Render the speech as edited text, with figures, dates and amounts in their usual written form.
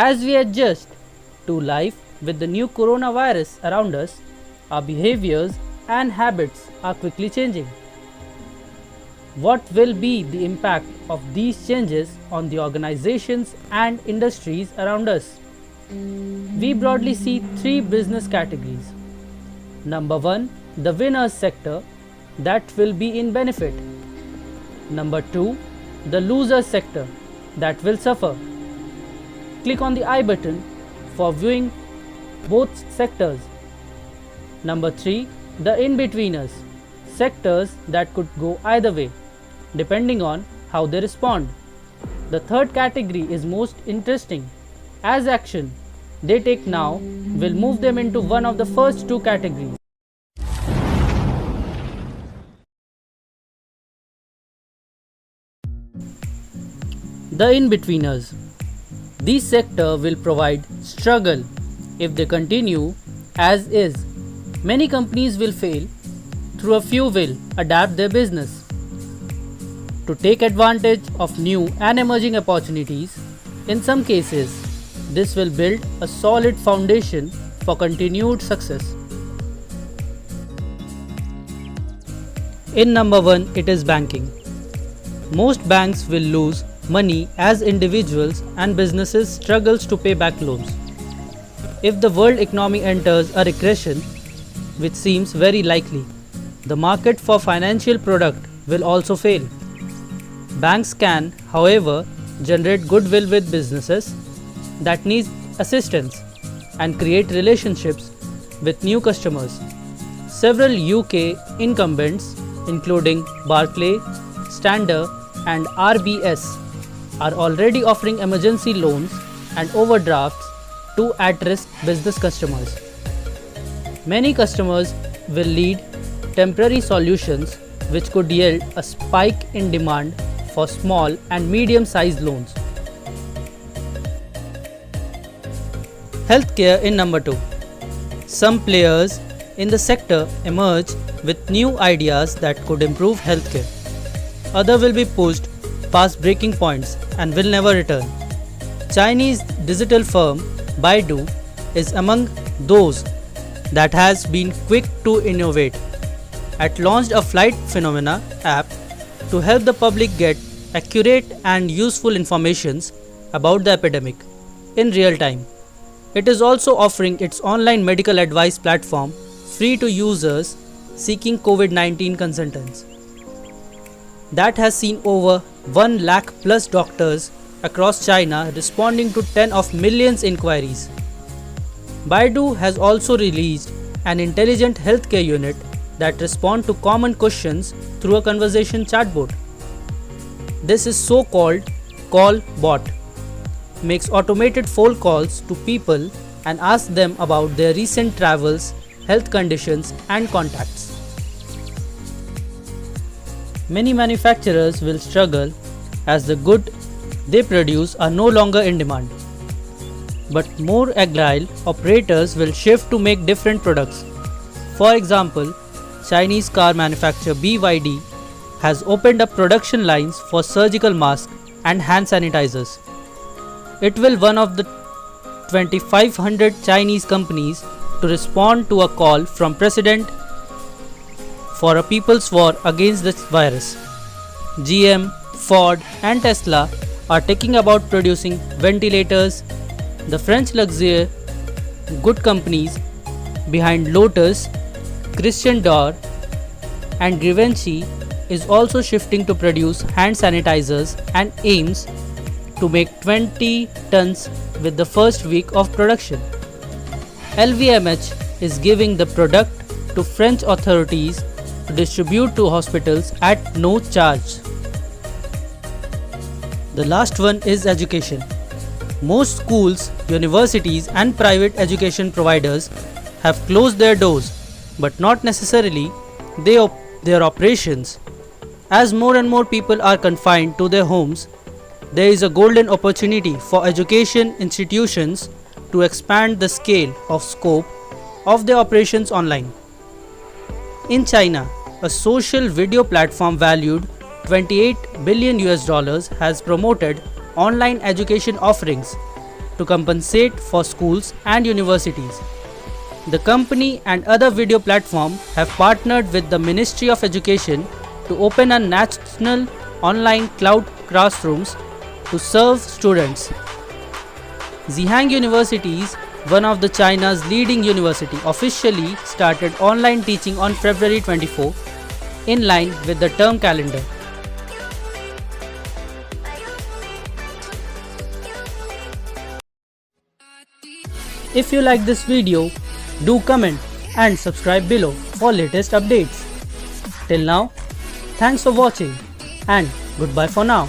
As we adjust to life with the new coronavirus around us, our behaviors and habits are quickly changing. What will be the impact of these changes on the organizations and industries around us? We broadly see three business categories. Number 1, the winners sector that will be in benefit. Number 2, the losers sector that will suffer. Click on the I button for viewing both sectors. Number 3, the in-betweeners, sectors that could go either way, depending on how they respond. The third category is most interesting, as action they take now will move them into one of the first two categories. The in-betweeners. These sector will provide struggle if they continue as is. Many companies will fail, through a few will adapt their business to take advantage of new and emerging opportunities. In some cases, this will build a solid foundation for continued success. In number 1, it is banking. Most banks will lose money as individuals and businesses struggles to pay back loans. If the world economy enters a recession, which seems very likely, the market for financial product will also fail. Banks can, however, generate goodwill with businesses that need assistance and create relationships with new customers. Several UK incumbents, including Barclays, Standard, and RBS, are already offering emergency loans and overdrafts to at-risk business customers. Many customers will need temporary solutions which could yield a spike in demand for small and medium-sized loans. Healthcare in number 2. Some players in the sector emerge with new ideas that could improve healthcare. Others will be pushed past breaking points and will never return. Chinese digital firm Baidu is among those that has been quick to innovate. It launched a flight phenomena app to help the public get accurate and useful information about the epidemic in real time. It is also offering its online medical advice platform free to users seeking COVID-19 consultants. That has seen over 1 lakh plus doctors across China responding to 10 of millions inquiries. Baidu has also released an intelligent healthcare unit that responds to common questions through a conversation chatbot. This is so-called call bot, makes automated phone calls to people and asks them about their recent travels, health conditions and contacts. Many manufacturers will struggle as the goods they produce are no longer in demand. But more agile operators will shift to make different products. For example, Chinese car manufacturer BYD has opened up production lines for surgical masks and hand sanitizers. It will one of the 2,500 Chinese companies to respond to a call from President for a people's war against this virus. GM, Ford and Tesla are thinking about producing ventilators. The French luxury good companies behind Lotus, Christian Dior and Givenchy is also shifting to produce hand sanitizers and aims to make 20 tons with the first week of production. LVMH is giving the product to French authorities to distribute to hospitals at no charge. The last one is education. Most schools, universities and private education providers have closed their doors, but not necessarily their operations. As more and more people are confined to their homes, there is a golden opportunity for education institutions to expand the scale of scope of their operations online. In China, a social video platform valued $28 billion has promoted online education offerings to compensate for schools and universities. The company and other video platforms have partnered with the Ministry of Education to open a national online cloud classrooms to serve students. Zhejiang University is one of the China's leading university officially started online teaching on February 24 in line with the term calendar. If you like this video, do comment and subscribe below for latest updates. Till now, thanks for watching and goodbye for now.